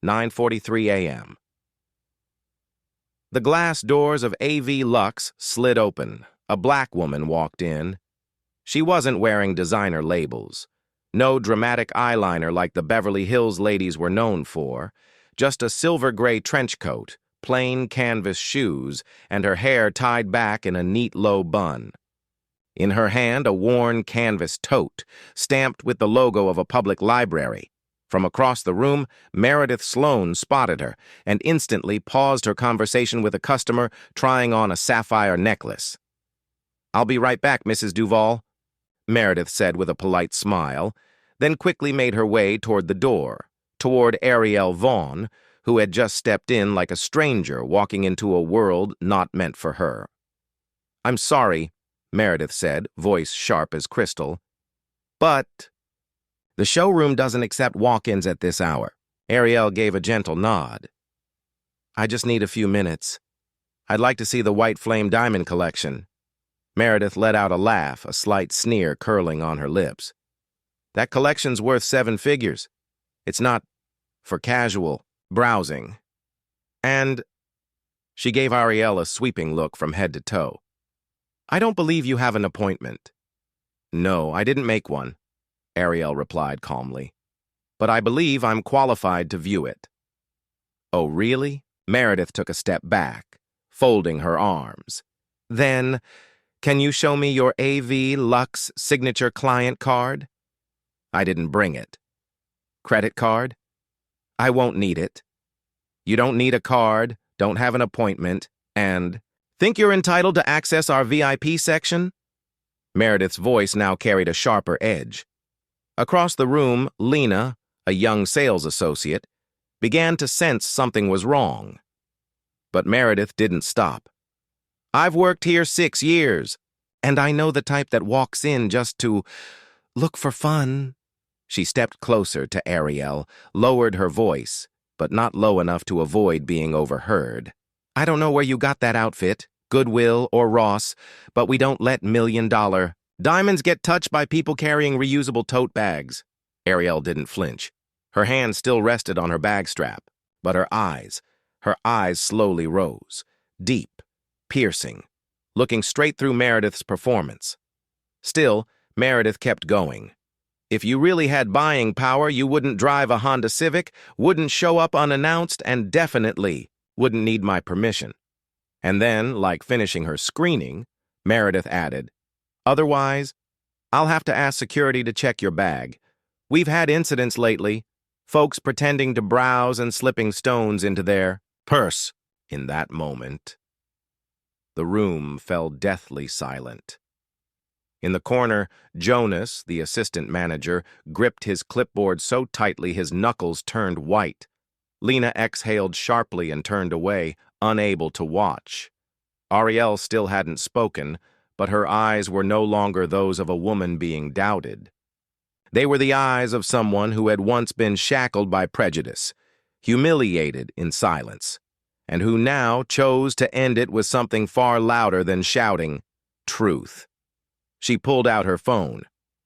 9:43 a.m. The glass doors of AV Lux slid open. A black woman walked in. She wasn't wearing designer labels. No dramatic eyeliner like the Beverly Hills ladies were known for. Just a silver-gray trench coat, plain canvas shoes, and her hair tied back in a neat low bun. In her hand, a worn canvas tote, stamped with the logo of a public library. From across the room, Meredith Sloan spotted her and instantly paused her conversation with a customer trying on a sapphire necklace. "I'll be right back, Mrs. Duval," Meredith said with a polite smile, then quickly made her way toward the door, toward Arielle Vaughn, who had just stepped in like a stranger walking into a world not meant for her. "I'm sorry," Meredith said, voice sharp as crystal, "but the showroom doesn't accept walk-ins at this hour." Arielle gave a gentle nod. "I just need a few minutes. I'd like to see the White Flame Diamond collection." Meredith let out a laugh, a slight sneer curling on her lips. "That collection's worth 7 figures. It's not for casual browsing." And she gave Arielle a sweeping look from head to toe. "I don't believe you have an appointment." "No, I didn't make one," Arielle replied calmly. "But I believe I'm qualified to view it." "Oh, really?" Meredith took a step back, folding her arms. "Then, can you show me your AV Lux signature client card?" "I didn't bring it." "Credit card?" "I won't need it." "You don't need a card, don't have an appointment, and think you're entitled to access our VIP section?" Meredith's voice now carried a sharper edge. Across the room, Lena, a young sales associate, began to sense something was wrong. But Meredith didn't stop. "I've worked here 6 years, and I know the type that walks in just to look for fun." She stepped closer to Arielle, lowered her voice, but not low enough to avoid being overheard. "I don't know where you got that outfit, Goodwill or Ross, but we don't let $1,000,000 diamonds get touched by people carrying reusable tote bags." Arielle didn't flinch. Her hand still rested on her bag strap, but her eyes slowly rose, deep, piercing, looking straight through Meredith's performance. Still, Meredith kept going. "If you really had buying power, you wouldn't drive a Honda Civic, wouldn't show up unannounced, and definitely wouldn't need my permission." And then, like finishing her screening, Meredith added, "Otherwise, I'll have to ask security to check your bag. We've had incidents lately, folks pretending to browse and slipping stones into their purse." In that moment, the room fell deathly silent. In the corner, Jonas, the assistant manager, gripped his clipboard so tightly his knuckles turned white. Lena exhaled sharply and turned away, unable to watch. Arielle still hadn't spoken, but her eyes were no longer those of a woman being doubted. They were the eyes of someone who had once been shackled by prejudice, humiliated in silence, and who now chose to end it with something far louder than shouting, truth. She pulled out her phone.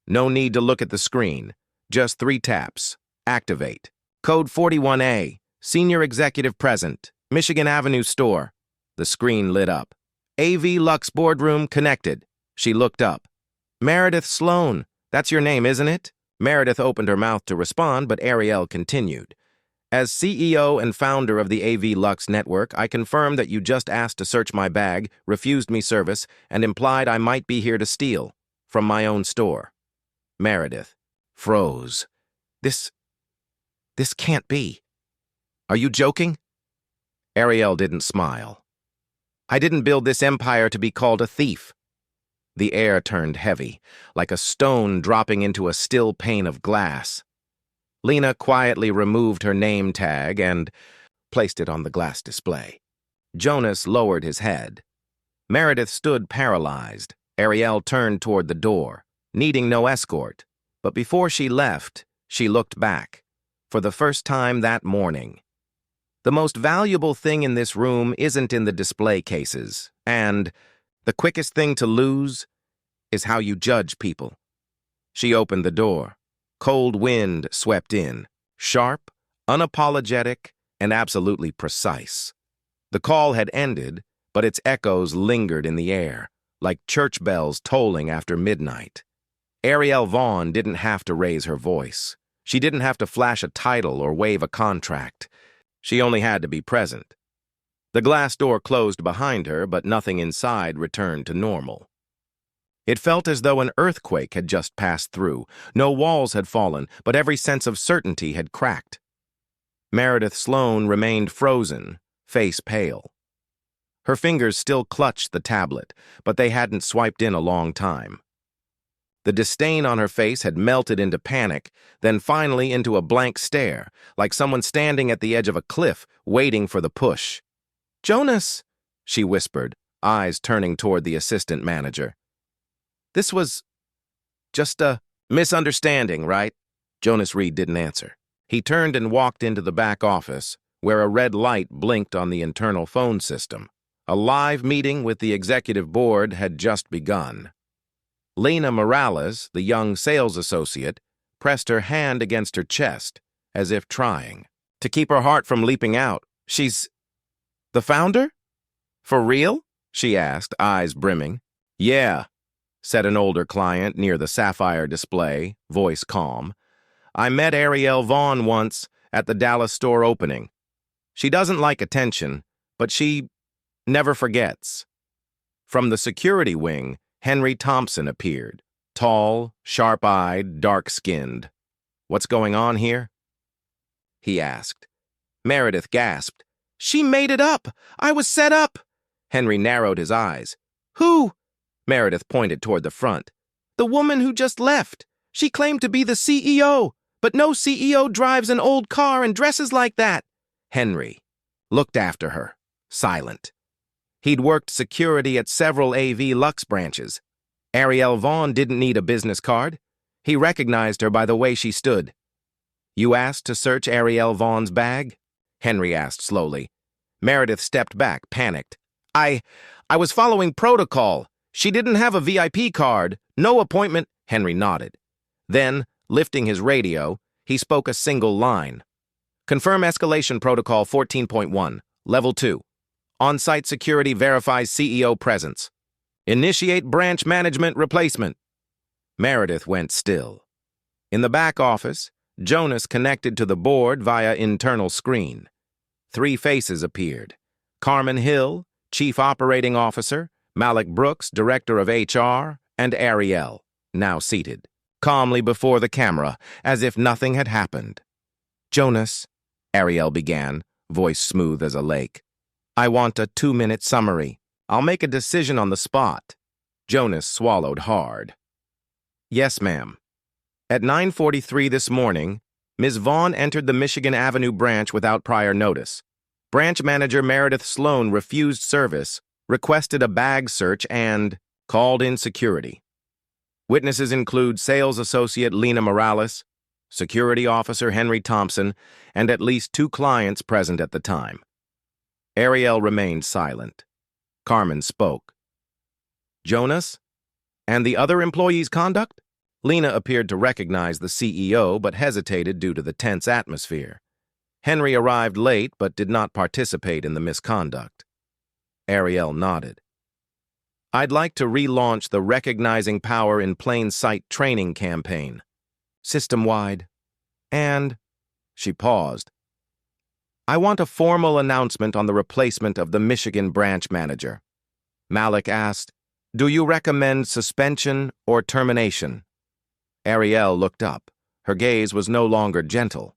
No need to look at the screen. Just 3 taps. Activate. Code 41A. Senior Executive Present. Michigan Avenue Store. The screen lit up. AV Lux Boardroom connected. She looked up. "Meredith Sloan. That's your name, isn't it?" Meredith opened her mouth to respond, but Arielle continued. "As CEO and founder of the AV Lux network, I confirm that you just asked to search my bag, refused me service, and implied I might be here to steal from my own store." Meredith froze. This can't be. Are you joking?" Arielle didn't smile. "I didn't build this empire to be called a thief." The air turned heavy, like a stone dropping into a still pane of glass. Lena quietly removed her name tag and placed it on the glass display. Jonas lowered his head. Meredith stood paralyzed. Arielle turned toward the door, needing no escort. But before she left, she looked back. For the first time that morning. The most valuable thing in this room isn't in the display cases, and the quickest thing to lose is how you judge people. She opened the door. Cold wind swept in, sharp, unapologetic and absolutely precise. The call had ended, but its echoes lingered in the air, like church bells tolling after midnight. Arielle Vaughn didn't have to raise her voice. She didn't have to flash a title or wave a contract. She only had to be present. The glass door closed behind her, but nothing inside returned to normal. It felt as though an earthquake had just passed through. No walls had fallen, but every sense of certainty had cracked. Meredith Sloan remained frozen, face pale. Her fingers still clutched the tablet, but they hadn't swiped in a long time. The disdain on her face had melted into panic, then finally into a blank stare, like someone standing at the edge of a cliff, waiting for the push. "Jonas," she whispered, eyes turning toward the assistant manager. "This was just a misunderstanding, right?" Jonas Reed didn't answer. He turned and walked into the back office, where a red light blinked on the internal phone system. A live meeting with the executive board had just begun. Lena Morales, the young sales associate, pressed her hand against her chest, as if trying to keep her heart from leaping out. "She's the founder? For real?" she asked, eyes brimming. "Yeah," said an older client near the sapphire display, voice calm. "I met Arielle Vaughn once at the Dallas store opening. She doesn't like attention, but she never forgets." From the security wing, Henry Thompson appeared, tall, sharp-eyed, dark-skinned. "What's going on here?" he asked. Meredith gasped. "She made it up! I was set up!" Henry narrowed his eyes. "Who?" Meredith pointed toward the front. "The woman who just left. She claimed to be the CEO, but no CEO drives an old car and dresses like that." Henry looked after her, silent. He'd worked security at several AV Lux branches. Arielle Vaughn didn't need a business card. He recognized her by the way she stood. "You asked to search Arielle Vaughn's bag?" Henry asked slowly. Meredith stepped back, panicked. I was following protocol. She didn't have a VIP card. No appointment." Henry nodded. Then, lifting his radio, he spoke a single line. "Confirm escalation protocol 14.1, level 2. On-site security verifies CEO presence. Initiate branch management replacement." Meredith went still. In the back office, Jonas connected to the board via internal screen. 3 faces appeared. Carmen Hill, Chief Operating Officer, Malik Brooks, Director of HR, and Arielle, now seated, calmly before the camera, as if nothing had happened. "Jonas," Arielle began, voice smooth as a lake. "I want a 2-minute summary. I'll make a decision on the spot." Jonas swallowed hard. "Yes, ma'am. At 9:43 this morning, Ms. Vaughn entered the Michigan Avenue branch without prior notice. Branch manager Meredith Sloan refused service, requested a bag search, and called in security. Witnesses include sales associate Lena Morales, security officer Henry Thompson, and at least 2 clients present at the time." Arielle remained silent. Carmen spoke. "Jonas? And the other employees' conduct?" Lena appeared to recognize the CEO, but hesitated due to the tense atmosphere. Henry arrived late, but did not participate in the misconduct. Arielle nodded. "I'd like to relaunch the Recognizing Power in Plain Sight training campaign, system-wide. And," she paused, "I want a formal announcement on the replacement of the Michigan branch manager." Malik asked, "Do you recommend suspension or termination?" Arielle looked up. Her gaze was no longer gentle.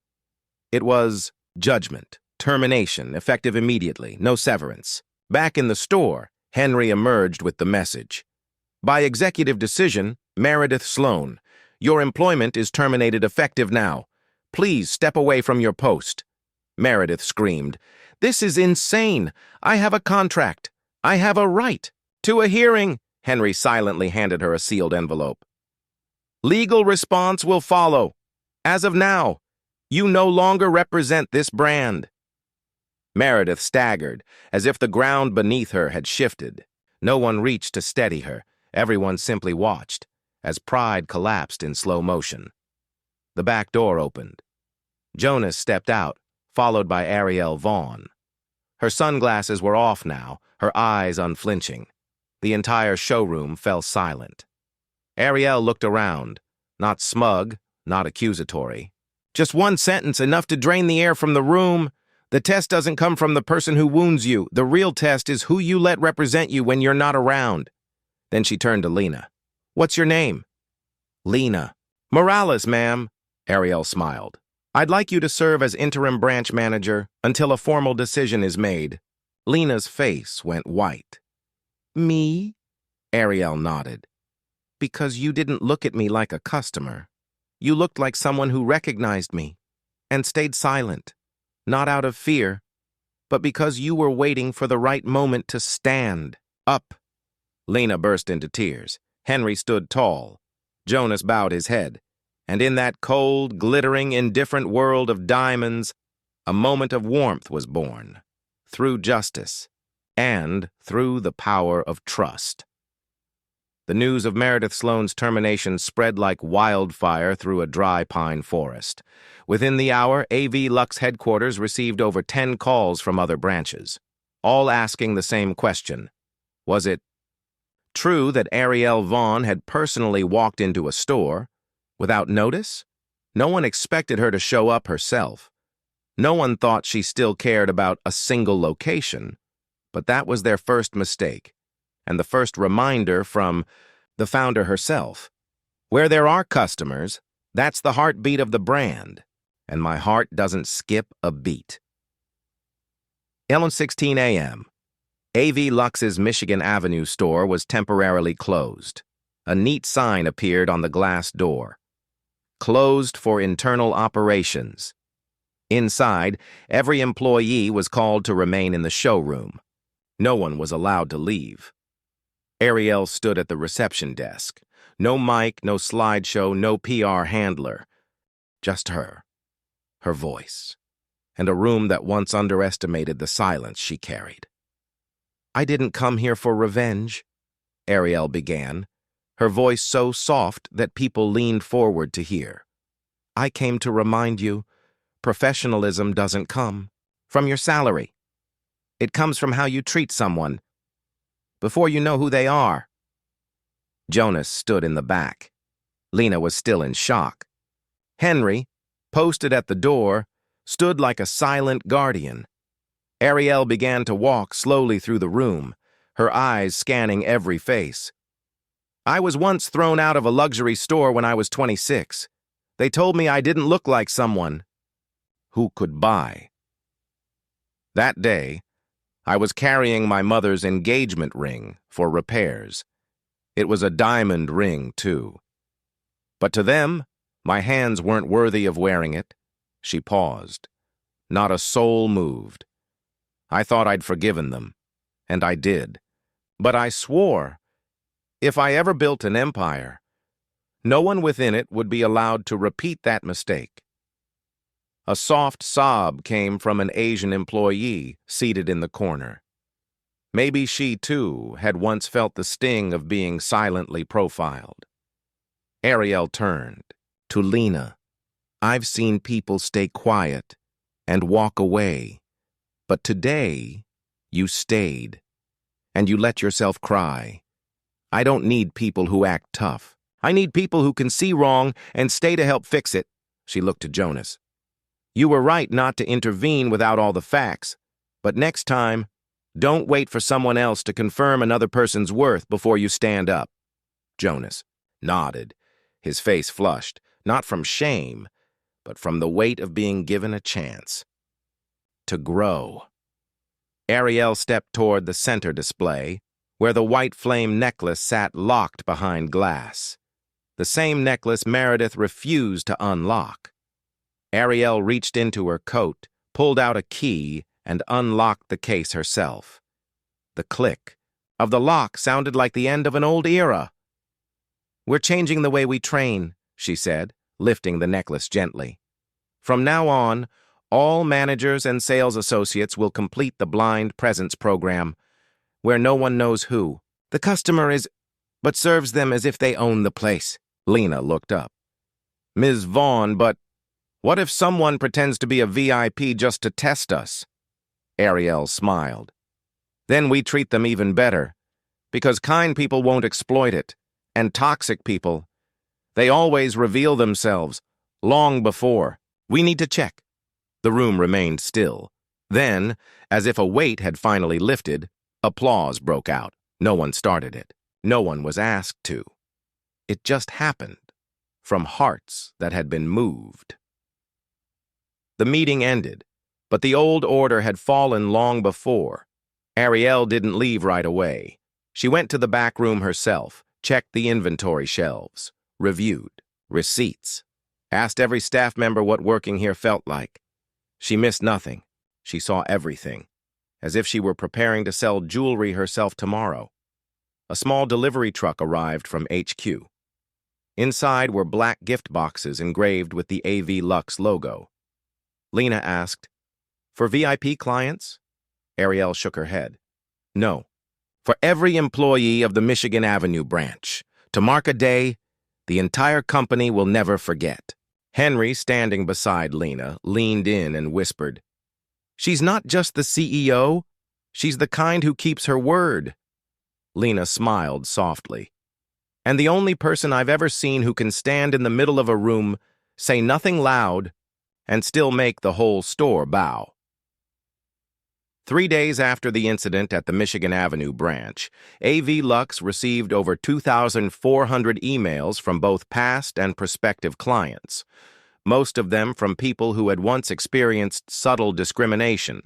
It was judgment, termination, effective immediately, no severance. Back in the store, Henry emerged with the message. "By executive decision, Meredith Sloan, your employment is terminated effective now. Please step away from your post." Meredith screamed, "This is insane. I have a contract. I have a right to a hearing." Henry silently handed her a sealed envelope. "Legal response will follow. As of now, you no longer represent this brand." Meredith staggered, as if the ground beneath her had shifted. No one reached to steady her. Everyone simply watched, as pride collapsed in slow motion. The back door opened. Jonas stepped out, followed by Arielle Vaughn. Her sunglasses were off now, her eyes unflinching. The entire showroom fell silent. Arielle looked around, not smug, not accusatory. Just one sentence, enough to drain the air from the room. The test doesn't come from the person who wounds you. The real test is who you let represent you when you're not around. Then she turned to Lena. What's your name? Lena. Morales, ma'am. Arielle smiled. I'd like you to serve as interim branch manager until a formal decision is made. Lena's face went white. Me? Arielle nodded. Because you didn't look at me like a customer. You looked like someone who recognized me and stayed silent, not out of fear, but because you were waiting for the right moment to stand up. Lena burst into tears. Henry stood tall. Jonas bowed his head. And in that cold, glittering, indifferent world of diamonds, a moment of warmth was born, through justice and through the power of trust. The news of Meredith Sloane's termination spread like wildfire through a dry pine forest. Within the hour, AV Lux headquarters received over 10 calls from other branches, all asking the same question. Was it true that Arielle Vaughn had personally walked into a store without notice? No one expected her to show up herself. No one thought she still cared about a single location, but that was their first mistake, and the first reminder from the founder herself. Where there are customers, that's the heartbeat of the brand, and my heart doesn't skip a beat. 11:16 a.m. AV Lux's Michigan Avenue store was temporarily closed. A neat sign appeared on the glass door. Closed for internal operations. Inside, every employee was called to remain in the showroom. No one was allowed to leave. Arielle stood at the reception desk. No mic, no slideshow, no PR handler. Just her voice, and a room that once underestimated the silence she carried. I didn't come here for revenge, Arielle began, her voice so soft that people leaned forward to hear. I came to remind you, professionalism doesn't come from your salary. It comes from how you treat someone, before you know who they are. Jonas stood in the back. Lena was still in shock. Henry, posted at the door, stood like a silent guardian. Arielle began to walk slowly through the room, her eyes scanning every face. I was once thrown out of a luxury store when I was 26. They told me I didn't look like someone who could buy. That day, I was carrying my mother's engagement ring for repairs. It was a diamond ring, too. But to them, my hands weren't worthy of wearing it. She paused. Not a soul moved. I thought I'd forgiven them, and I did. But I swore, if I ever built an empire, no one within it would be allowed to repeat that mistake. A soft sob came from an Asian employee seated in the corner. Maybe she, too, had once felt the sting of being silently profiled. Arielle turned to Lena. I've seen people stay quiet and walk away, but today you stayed, and you let yourself cry. I don't need people who act tough. I need people who can see wrong and stay to help fix it. She looked to Jonas. You were right not to intervene without all the facts, but next time, don't wait for someone else to confirm another person's worth before you stand up. Jonas nodded, his face flushed, not from shame, but from the weight of being given a chance to grow. Arielle stepped toward the center display, where the white flame necklace sat locked behind glass. The same necklace Meredith refused to unlock. Arielle reached into her coat, pulled out a key, and unlocked the case herself. The click of the lock sounded like the end of an old era. We're changing the way we train, she said, lifting the necklace gently. From now on, all managers and sales associates will complete the blind presence program, where no one knows who the customer is, but serves them as if they own the place. Lena looked up. Ms. Vaughn, but What if someone pretends to be a VIP just to test us? Arielle smiled. Then we treat them even better, because kind people won't exploit it, and toxic people, they always reveal themselves, long before. We need to check. The room remained still. Then, as if a weight had finally lifted, applause broke out. No one started it. No one was asked to. It just happened, from hearts that had been moved. The meeting ended, but the old order had fallen long before. Arielle didn't leave right away. She went to the back room herself, checked the inventory shelves, reviewed receipts, asked every staff member what working here felt like. She missed nothing. She saw everything, as if she were preparing to sell jewelry herself tomorrow. A small delivery truck arrived from HQ. Inside were black gift boxes engraved with the AV Lux logo. Lena asked, "For VIP clients?" Arielle shook her head. "No, for every employee of the Michigan Avenue branch, to mark a day the entire company will never forget." Henry, standing beside Lena, leaned in and whispered, "She's not just the CEO, she's the kind who keeps her word." Lena smiled softly. "And the only person I've ever seen who can stand in the middle of a room, say nothing loud, and still make the whole store bow." 3 days after the incident at the Michigan Avenue branch, AV Lux received over 2,400 emails from both past and prospective clients, most of them from people who had once experienced subtle discrimination.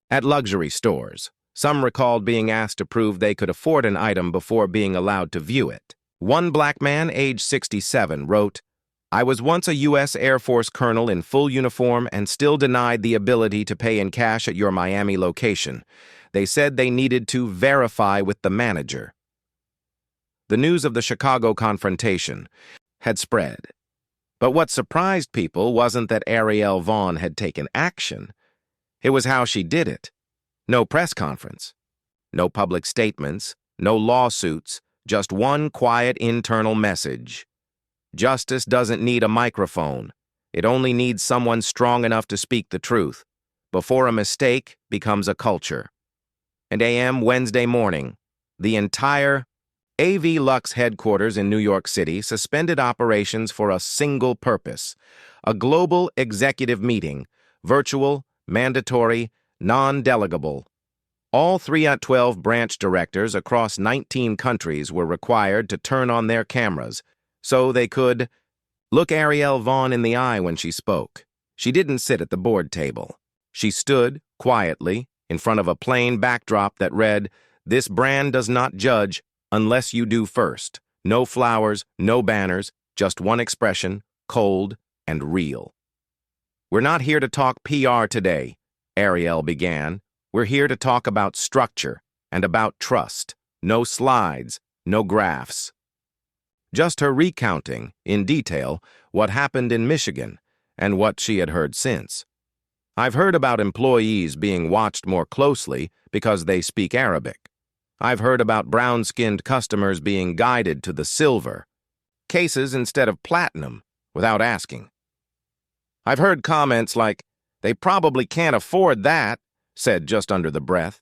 At luxury stores, some recalled being asked to prove they could afford an item before being allowed to view it. One black man, age 67, wrote, "I was once a U.S. Air Force colonel in full uniform and still denied the ability to pay in cash at your Miami location. They said they needed to verify with the manager." The news of the Chicago confrontation had spread. But what surprised people wasn't that Arielle Vaughn had taken action. It was how she did it. No press conference, no public statements, no lawsuits, just one quiet internal message. Justice doesn't need a microphone. It only needs someone strong enough to speak the truth, before a mistake becomes a culture. And a.m. Wednesday morning, the entire AV Lux headquarters in New York City suspended operations for a single purpose: a global executive meeting, virtual, mandatory, non-delegable. All 312 branch directors across 19 countries were required to turn on their cameras so they could look Arielle Vaughn in the eye when she spoke. She didn't sit at the board table. She stood, quietly, in front of a plain backdrop that read, "This brand does not judge unless you do first." No flowers, no banners, just one expression, cold and real. "We're not here to talk PR today," Arielle began. "We're here to talk about structure and about trust. No slides, no graphs." Just her recounting, in detail, what happened in Michigan and what she had heard since. "I've heard about employees being watched more closely because they speak Arabic. I've heard about brown-skinned customers being guided to the silver cases instead of platinum without asking. I've heard comments like, 'They probably can't afford that,' said just under the breath."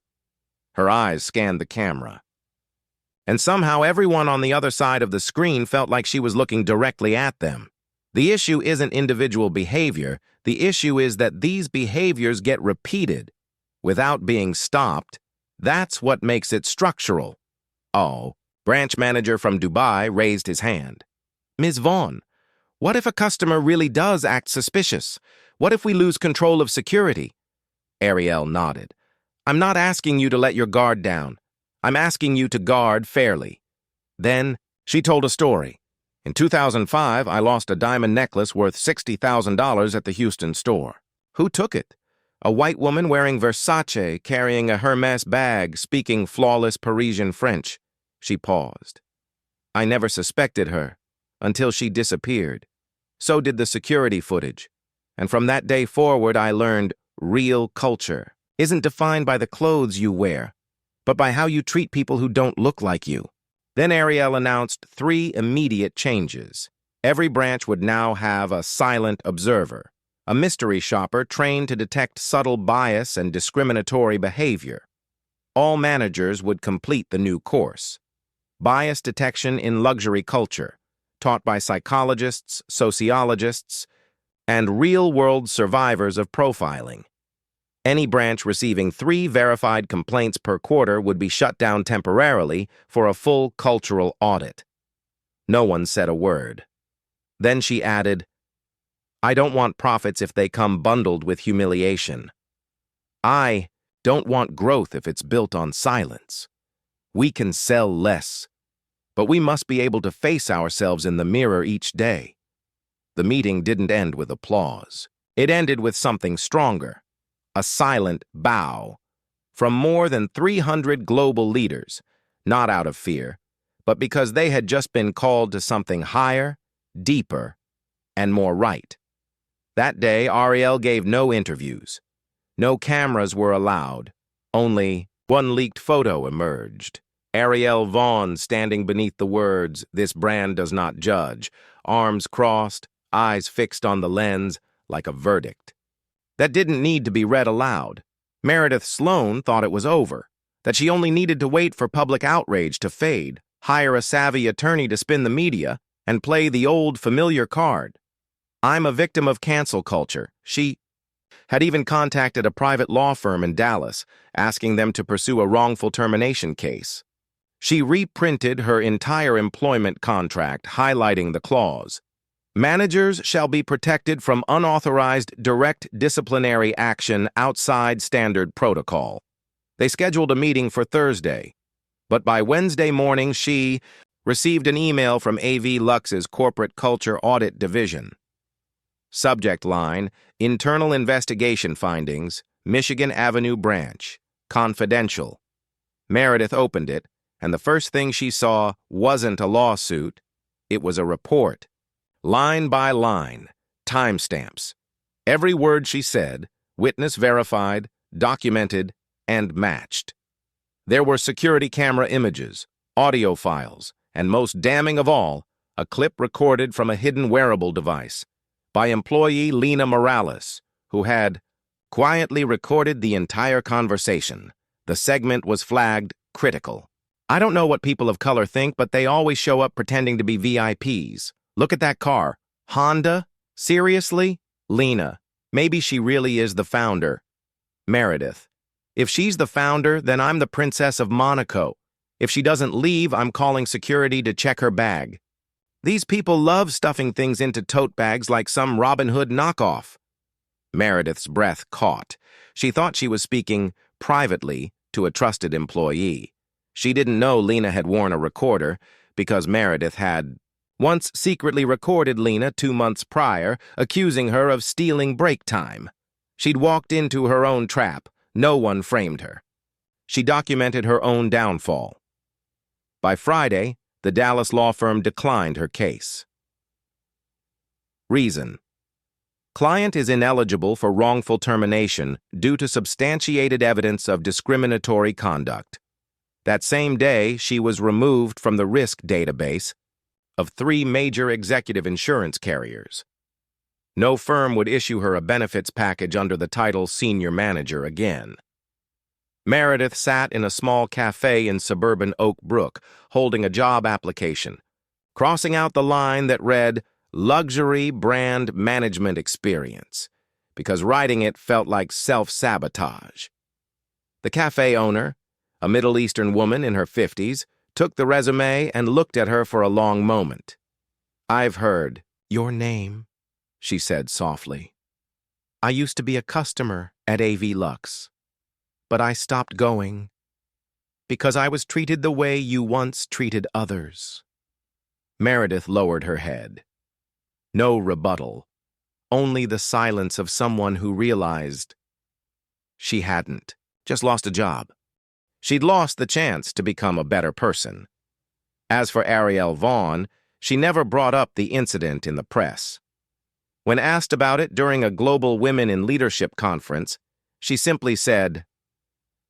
Her eyes scanned the camera. And somehow everyone on the other side of the screen felt like she was looking directly at them. The issue isn't individual behavior. The issue is that these behaviors get repeated without being stopped. That's what makes it structural. Oh, branch manager from Dubai raised his hand. "Ms. Vaughn, what if a customer really does act suspicious? What if we lose control of security?" Arielle nodded. "I'm not asking you to let your guard down. I'm asking you to guard fairly." Then she told a story. "In 2005, I lost a diamond necklace worth $60,000 at the Houston store. Who took it? A white woman wearing Versace, carrying a Hermes bag, speaking flawless Parisian French." She paused. "I never suspected her until she disappeared. So did the security footage. And from that day forward, I learned real culture isn't defined by the clothes you wear, but by how you treat people who don't look like you." Then Arielle announced 3 immediate changes. Every branch would now have a silent observer, a mystery shopper trained to detect subtle bias and discriminatory behavior. All managers would complete the new course. Bias Detection in Luxury Culture, taught by psychologists, sociologists, and real-world survivors of profiling. Any branch receiving 3 verified complaints per quarter would be shut down temporarily for a full cultural audit. No one said a word. Then she added, "I don't want profits if they come bundled with humiliation. I don't want growth if it's built on silence. We can sell less, but we must be able to face ourselves in the mirror each day." The meeting didn't end with applause. It ended with something stronger, a silent bow from more than 300 global leaders, not out of fear, but because they had just been called to something higher, deeper, and more right. That day, Arielle gave no interviews. No cameras were allowed. Only one leaked photo emerged. Arielle Vaughn standing beneath the words, "This brand does not judge," arms crossed, eyes fixed on the lens, like a verdict. That didn't need to be read aloud. Meredith Sloan thought it was over, that she only needed to wait for public outrage to fade, hire a savvy attorney to spin the media, and play the old familiar card. "I'm a victim of cancel culture." She had even contacted a private law firm in Dallas, asking them to pursue a wrongful termination case. She reprinted her entire employment contract, highlighting the clause, "Managers shall be protected from unauthorized direct disciplinary action outside standard protocol." They scheduled a meeting for Thursday, but by Wednesday morning she received an email from AV Lux's Corporate Culture Audit Division. Subject line, "Internal Investigation Findings, Michigan Avenue Branch, Confidential." Meredith opened it, and the first thing she saw wasn't a lawsuit, it was a report. Line by line, timestamps. Every word she said, witness verified, documented, and matched. There were security camera images, audio files, and most damning of all, a clip recorded from a hidden wearable device by employee Lena Morales, who had quietly recorded the entire conversation. The segment was flagged critical. "I don't know what people of color think, but they always show up pretending to be VIPs. Look at that car. Honda? Seriously? Lena, maybe she really is the founder." Meredith, "If she's the founder, then I'm the Princess of Monaco. If she doesn't leave, I'm calling security to check her bag. These people love stuffing things into tote bags like some Robin Hood knockoff." Meredith's breath caught. She thought she was speaking privately to a trusted employee. She didn't know Lena had worn a recorder because Meredith had once secretly recorded Lena 2 months prior, accusing her of stealing break time. She'd walked into her own trap. No one framed her. She documented her own downfall. By Friday, the Dallas law firm declined her case. Reason: client is ineligible for wrongful termination due to substantiated evidence of discriminatory conduct. That same day, she was removed from the risk database of 3 major executive insurance carriers. No firm would issue her a benefits package under the title senior manager again. Meredith sat in a small cafe in suburban Oak Brook, holding a job application, crossing out the line that read, "Luxury Brand Management Experience," because writing it felt like self-sabotage. The cafe owner, a Middle Eastern woman in her 50s, took the resume and looked at her for a long moment. "I've heard your name," she said softly. "I used to be a customer at AV Lux, but I stopped going because I was treated the way you once treated others." Meredith lowered her head. No rebuttal, only the silence of someone who realized she hadn't just lost a job. She'd lost the chance to become a better person. As for Arielle Vaughn, she never brought up the incident in the press. When asked about it during a Global Women in Leadership conference, she simply said,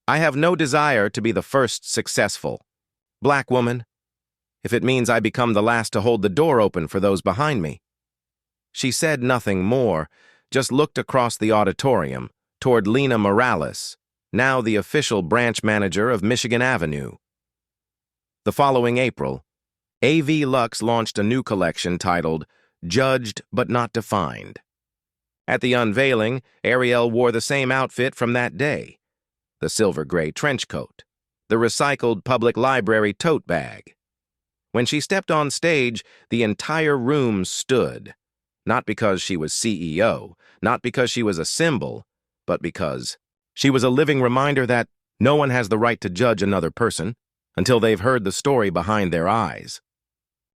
"I have no desire to be the first successful Black woman, if it means I become the last to hold the door open for those behind me." She said nothing more, just looked across the auditorium toward Lena Morales, now the official branch manager of Michigan Avenue. The following April, AV Lux launched a new collection titled Judged But Not Defined. At the unveiling, Arielle wore the same outfit from that day, the silver-gray trench coat, the recycled public library tote bag. When she stepped on stage, the entire room stood, not because she was CEO, not because she was a symbol, but because she was a living reminder that no one has the right to judge another person until they've heard the story behind their eyes.